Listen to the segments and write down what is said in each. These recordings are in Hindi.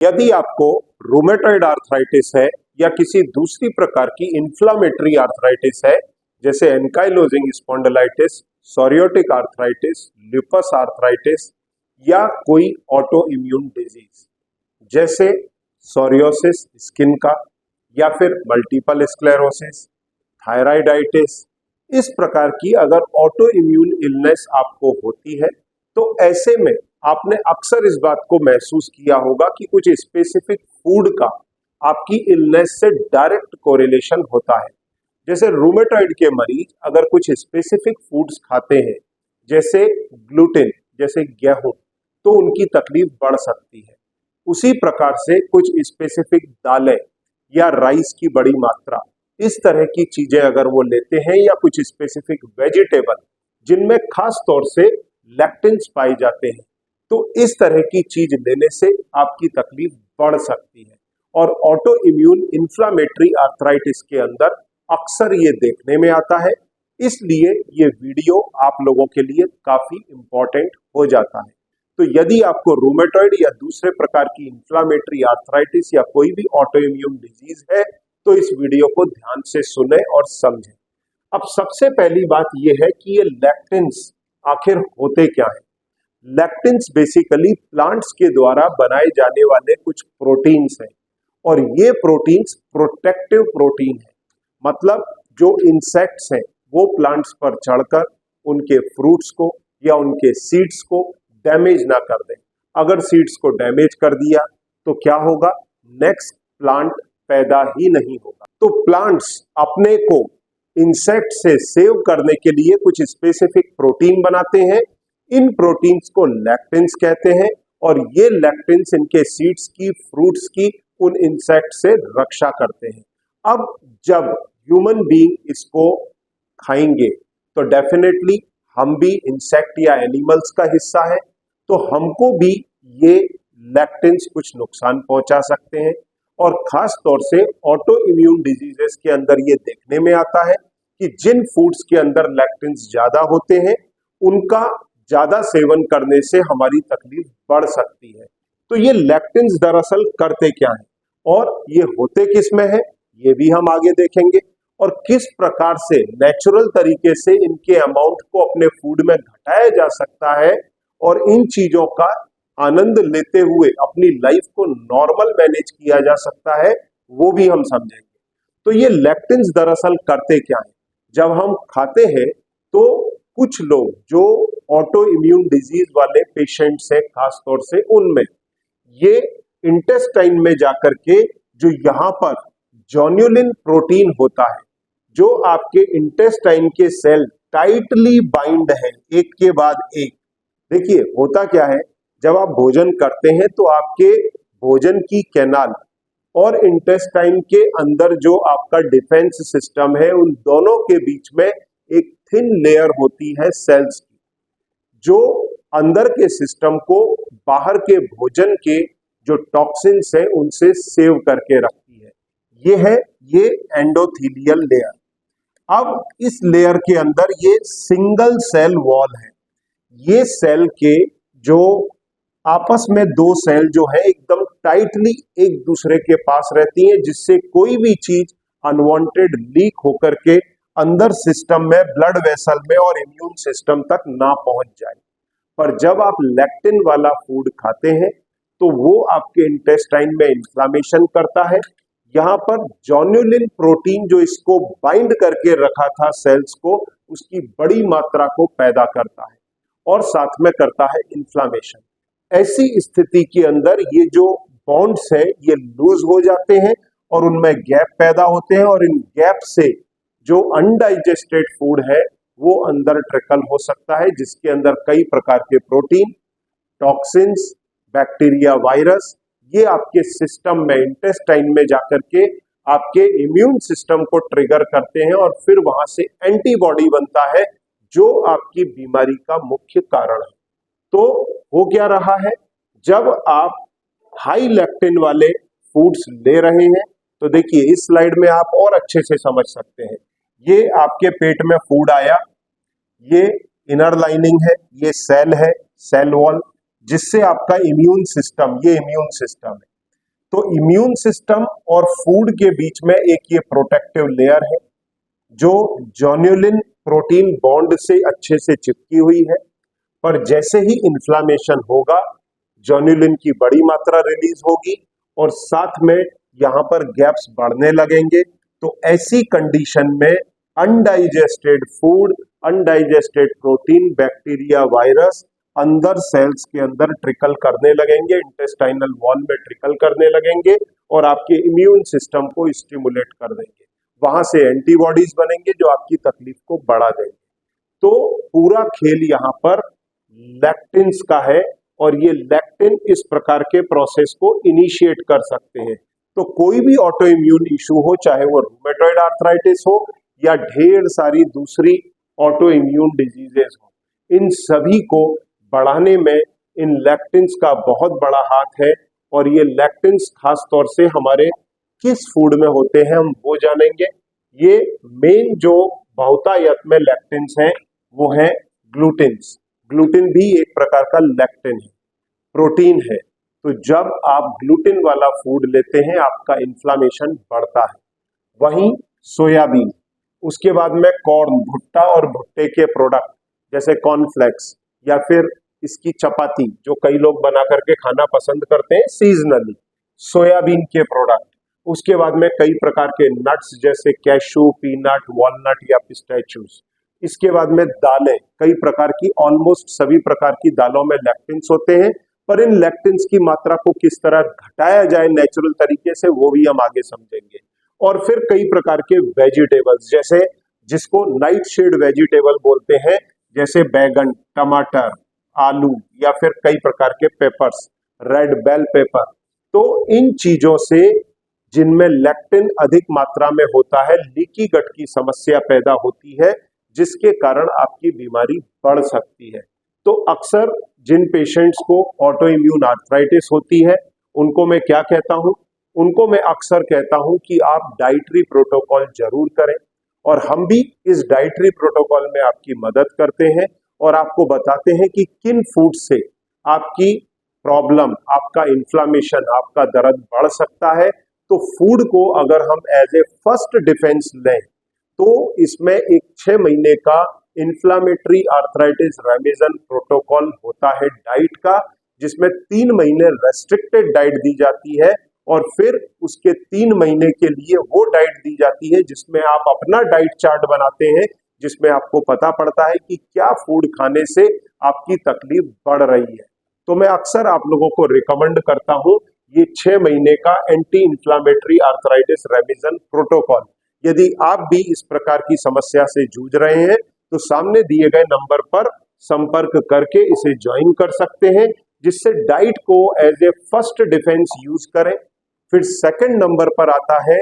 यदि आपको रूमेटॉइड आर्थराइटिस है या किसी दूसरी प्रकार की इन्फ्लामेटरी आर्थराइटिस है, जैसे ankylosing spondylitis, psoriatic arthritis, lupus arthritis या कोई ऑटो इम्यून डिजीज जैसे सोरियोसिस स्किन का या फिर मल्टीपल स्क्लेरोसिस, थायराइडाइटिस, इस प्रकार की अगर ऑटो इम्यून इलनेस आपको होती है तो ऐसे में आपने अक्सर इस बात को महसूस किया होगा कि कुछ स्पेसिफिक फूड का आपकी इलनेस से डायरेक्ट कोरिलेशन होता है। जैसे रूमेटॉइड के मरीज अगर कुछ स्पेसिफिक फूड्स खाते हैं जैसे ग्लूटेन, जैसे गेहूं, तो उनकी तकलीफ बढ़ सकती है। उसी प्रकार से कुछ स्पेसिफिक दालें या राइस की बड़ी मात्रा, इस तरह की चीजें अगर वो लेते हैं या कुछ स्पेसिफिक वेजिटेबल जिनमें खास तौर से लैक्टिन्स पाए जाते हैं, तो इस तरह की चीज लेने से आपकी तकलीफ बढ़ सकती है। और ऑटो इम्यून इन्फ्लामेटरी आर्थराइटिस के अंदर अक्सर ये देखने में आता है, इसलिए ये वीडियो आप लोगों के लिए काफी इंपॉर्टेंट हो जाता है। तो यदि आपको रूमेटॉइड या दूसरे प्रकार की इन्फ्लामेटरी आर्थराइटिस या कोई भी ऑटो इम्यून डिजीज है तो इस वीडियो को ध्यान से सुने और समझें। अब सबसे पहली बात यह है कि ये लैक्टिन्स आखिर होते क्या है। लैक्टिन्स बेसिकली प्लांट्स के द्वारा बनाए जाने वाले कुछ प्रोटीन्स हैं और ये प्रोटीन्स प्रोटेक्टिव प्रोटीन है। मतलब जो इंसेक्ट्स हैं वो प्लांट्स पर चढ़कर उनके फ्रूट्स को या उनके सीड्स को डैमेज ना कर दें। अगर सीड्स को डैमेज कर दिया तो क्या होगा, नेक्स्ट प्लांट पैदा ही नहीं होगा। तो प्लांट्स अपने को इंसेक्ट से सेव करने के लिए कुछ स्पेसिफिक प्रोटीन बनाते हैं। इन प्रोटीन्स को लैक्टिन्स कहते हैं और ये लैक्टिन्स इनके सीड्स की, फ्रूट्स की, उन इंसेक्ट से रक्षा करते हैं। अब जब ह्यूमन बीइंग इसको खाएंगे तो डेफिनेटली हम भी इंसेक्ट या एनिमल्स का हिस्सा है, तो हमको भी ये लैक्टिन्स कुछ नुकसान पहुंचा सकते हैं। और खास तौर से ऑटो इम्यून डिजीजेस के अंदर ये देखने में आता है कि जिन फूड्स के अंदर लैक्टिन्स ज्यादा होते हैं उनका ज्यादा सेवन करने से हमारी तकलीफ बढ़ सकती है। तो ये लैक्टिन्स दरअसल करते क्या है और ये होते किस में है, ये भी हम आगे देखेंगे। और किस प्रकार से नेचुरल तरीके से इनके अमाउंट को अपने फूड में घटाया जा सकता है और इन चीजों का आनंद लेते हुए अपनी लाइफ को नॉर्मल मैनेज किया जा सकता है, वो भी हम समझेंगे। तो ये लैक्टिन्स दरअसल करते क्या है। जब हम खाते हैं तो कुछ लोग जो ऑटो इम्यून डिजीज वाले पेशेंट्स हैं, खास तौर से उनमें ये इंटेस्टाइन में जाकर के जो यहाँ पर जॉन्युलिन प्रोटीन होता है, जो आपके इंटेस्टाइन के सेल टाइटली बाइंड है एक के बाद एक। देखिए होता क्या है, जब आप भोजन करते हैं तो आपके भोजन की कैनाल और इंटेस्टाइन के अंदर जो आपका डिफेंस सिस्टम है, उन दोनों के बीच में एक थिन लेयर होती है सेल्स की, जो अंदर के सिस्टम को बाहर के भोजन के जो टॉक्सिन्स है उनसे सेव करके रखती है। ये एंडोथीलियल लेयर। अब इस लेयर के अंदर ये सिंगल सेल वॉल है। ये सेल के जो आपस में दो सेल जो है एकदम टाइटली एक दूसरे के पास रहती हैं, जिससे कोई भी चीज अनवांटेड लीक होकर के अंदर सिस्टम में, ब्लड वेसल में और इम्यून सिस्टम तक ना पहुंच जाए। पर जब आप लैक्टिन वाला फूड खाते हैं तो वो आपके इंटेस्टाइन में इन्फ्लामेशन करता है। यहाँ पर जॉन्युलिन प्रोटीन जो इसको बाइंड करके रखा था सेल्स को, उसकी बड़ी मात्रा को पैदा करता है और साथ में करता है इन्फ्लामेशन। ऐसी स्थिति के अंदर ये जो बॉन्ड्स है ये लूज हो जाते हैं और उनमें गैप पैदा होते हैं और इन गैप से जो अनडाइजेस्टेड फूड है वो अंदर ट्रिकल हो सकता है, जिसके अंदर कई प्रकार के प्रोटीन, टॉक्सिन्स, बैक्टीरिया, वायरस, ये आपके सिस्टम में, इंटेस्टाइन में जाकर के आपके इम्यून सिस्टम को ट्रिगर करते हैं और फिर वहां से एंटीबॉडी बनता है जो आपकी बीमारी का मुख्य कारण है। तो हो क्या रहा है, जब आप हाई लैक्टिन वाले फूड्स ले रहे हैं तो देखिए इस स्लाइड में आप और अच्छे से समझ सकते हैं। ये आपके पेट में फूड आया, ये इनर लाइनिंग है, ये सेल है, सेल वॉल, जिससे आपका इम्यून सिस्टम, ये इम्यून सिस्टम है, तो इम्यून सिस्टम और फूड के बीच में एक ये प्रोटेक्टिव लेयर है जो जॉन्युलिन प्रोटीन बॉन्ड से अच्छे से चिपकी हुई है। पर जैसे ही इन्फ्लामेशन होगा, जॉन्युलिन की बड़ी मात्रा रिलीज होगी और साथ में यहाँ पर गैप्स बढ़ने लगेंगे। तो ऐसी कंडीशन में undigested food, undigested protein, bacteria, virus अंदर सेल्स के अंदर ट्रिकल करने लगेंगे, इंटेस्टाइनल वॉल में ट्रिकल करने लगेंगे और आपके इम्यून सिस्टम को स्टिमुलेट कर देंगे। वहां से एंटीबॉडीज बनेंगे जो आपकी तकलीफ को बढ़ा देंगे। तो पूरा खेल यहाँ पर लैक्टिन्स का है और ये लैक्टिन इस प्रकार के प्रोसेस को इनिशिएट कर सकते हैं। तो कोई भी ऑटो इम्यून इशू हो, चाहे वो रूमेटॉइड आर्थराइटिस हो या ढेर सारी दूसरी ऑटो इम्यून डिजीजेस हो, इन सभी को बढ़ाने में इन लैक्टिन्स का बहुत बड़ा हाथ है। और ये लैक्टिन्स खास तौर से हमारे किस फूड में होते हैं हम वो जानेंगे। ये मेन जो बहुतायत में लैक्टिन्स हैं वो है ग्लूटिन्स। ग्लूटिन भी एक प्रकार का लैक्टिन है, प्रोटीन है। तो जब आप ग्लूटिन वाला फूड लेते हैं आपका इन्फ्लामेशन बढ़ता है। वहीं सोयाबीन, उसके बाद में कॉर्न, भुट्टा और भुट्टे के प्रोडक्ट जैसे कॉर्नफ्लेक्स या फिर इसकी चपाती जो कई लोग बना करके खाना पसंद करते हैं सीजनली, सोयाबीन के प्रोडक्ट। उसके बाद में कई प्रकार के नट्स जैसे कैशू, पीनट, वॉलनट या पिस्टैच्यूज। इसके बाद में दालें, कई प्रकार की, ऑलमोस्ट सभी प्रकार की दालों में लैक्टिन्स होते हैं। पर इन लैक्टिन्स की मात्रा को किस तरह घटाया जाए नेचुरल तरीके से वो भी हम आगे समझेंगे। और फिर कई प्रकार के वेजिटेबल्स जैसे जिसको नाइट शेड वेजिटेबल बोलते हैं, जैसे बैगन, टमाटर, आलू या फिर कई प्रकार के पेपर्स, रेड बेल पेपर। तो इन चीजों से जिनमें लैक्टिन अधिक मात्रा में होता है, लीकी गट की समस्या पैदा होती है जिसके कारण आपकी बीमारी बढ़ सकती है। तो अक्सर जिन पेशेंट्स को ऑटो इम्यून आर्थराइटिस होती है उनको मैं क्या कहता हूं, उनको मैं अक्सर कहता हूं कि आप डाइटरी प्रोटोकॉल जरूर करें। और हम भी इस डाइटरी प्रोटोकॉल में आपकी मदद करते हैं और आपको बताते हैं कि किन फूड से आपकी प्रॉब्लम, आपका इन्फ्लामेशन, आपका दर्द बढ़ सकता है। तो फूड को अगर हम एज ए फर्स्ट डिफेंस लें तो इसमें एक 6 महीने का इन्फ्लामेटरी आर्थराइटिस रेमिशन प्रोटोकॉल होता है डाइट का, जिसमें 3 महीने रेस्ट्रिक्टेड डाइट दी जाती है और फिर उसके 3 महीने के लिए वो डाइट दी जाती है जिसमें आप अपना डाइट चार्ट बनाते हैं, जिसमें आपको पता पड़ता है कि क्या फूड खाने से आपकी तकलीफ बढ़ रही है। तो मैं अक्सर आप लोगों को रिकमेंड करता हूं ये 6 महीने का एंटी इन्फ्लामेटरी आर्थराइटिस रेमिशन प्रोटोकॉल। यदि आप भी इस प्रकार की समस्या से जूझ रहे हैं तो सामने दिए गए नंबर पर संपर्क करके इसे ज्वाइन कर सकते हैं, जिससे डाइट को as a first defence use करें। फिर सेकंड नंबर पर आता है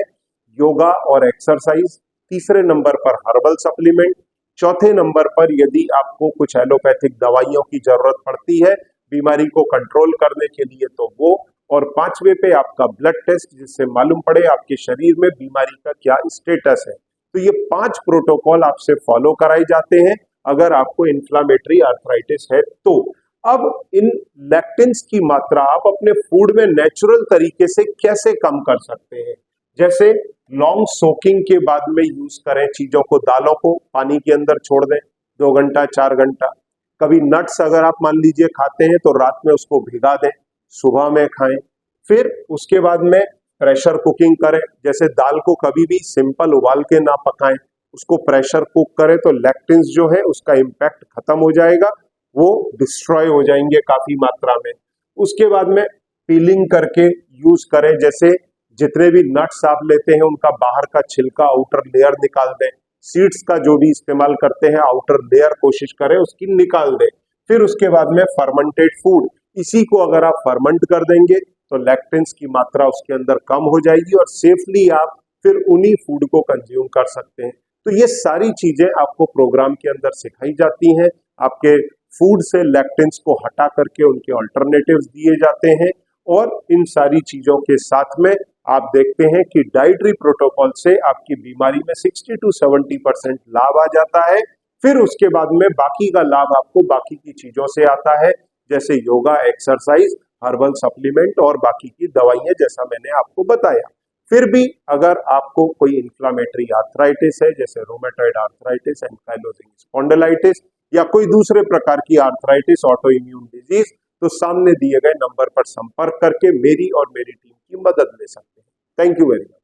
योगा और एक्सरसाइज, तीसरे नंबर पर हर्बल सप्लीमेंट, चौथे नंबर पर यदि आपको कुछ एलोपैथिक दवाइयों की जरूरत पड़ती है बीमारी को कंट्रोल करने के लिए तो वो, और पांचवे पे आपका ब्लड टेस्ट जिससे मालूम पड़े आपके शरीर में बीमारी का क्या स्टेटस है। तो ये 5 प्रोटोकॉल आपसे फॉलो कराए जाते हैं अगर आपको इन्फ्लामेटरी आर्थराइटिस है तो। अब इन लैक्टिन्स की मात्रा आप अपने फूड में नेचुरल तरीके से कैसे कम कर सकते हैं, जैसे लॉन्ग सोकिंग के बाद में यूज करें चीजों को, दालों को पानी के अंदर छोड़ दें 2 घंटा 4 घंटा। कभी नट्स अगर आप मान लीजिए खाते हैं तो रात में उसको भिगा दें, सुबह में खाएं। फिर उसके बाद में प्रेशर कुकिंग करें, जैसे दाल को कभी भी सिंपल उबाल के ना पकाएं, उसको प्रेशर कुक करें तो लैक्टिन्स जो है उसका इम्पैक्ट खत्म हो जाएगा, वो डिस्ट्रॉय हो जाएंगे काफी मात्रा में। उसके बाद में पीलिंग करके यूज करें, जैसे जितने भी नट्स आप लेते हैं उनका बाहर का छिलका, आउटर लेयर निकाल दें। सीड्स का जो भी इस्तेमाल करते हैं आउटर लेयर कोशिश करें उसकी निकाल दें। फिर उसके बाद में फर्मेंटेड फूड, इसी को अगर आप फर्मेंट कर देंगे तो लैक्टिन्स की मात्रा उसके अंदर कम हो जाएगी और सेफली आप फिर उन्हीं फूड को कंज्यूम कर सकते हैं। तो ये सारी चीजें आपको प्रोग्राम के अंदर सिखाई जाती हैं। आपके फूड से लैक्टिन्स को हटा करके उनके ऑल्टरनेटिव्स दिए जाते हैं और इन सारी चीजों के साथ में आप देखते हैं कि डाइटरी प्रोटोकॉल से आपकी बीमारी में 60 to 70% लाभ आ जाता है। फिर उसके बाद में बाकी का लाभ आपको बाकी की चीजों से आता है, जैसे योगा, एक्सरसाइज हर्बल सप्लीमेंट और बाकी की दवाइयां, जैसा मैंने आपको बताया। फिर भी अगर आपको कोई इन्फ्लामेटरी आर्थराइटिस है, जैसे रोमेटॉइड आर्थराइटिस, एंकाइलोजिंग स्पॉन्डिलाइटिस या कोई दूसरे प्रकार की आर्थराइटिस, ऑटो इम्यून डिजीज, तो सामने दिए गए नंबर पर संपर्क करके मेरी और मेरी टीम की मदद ले सकते हैं। Thank you very much.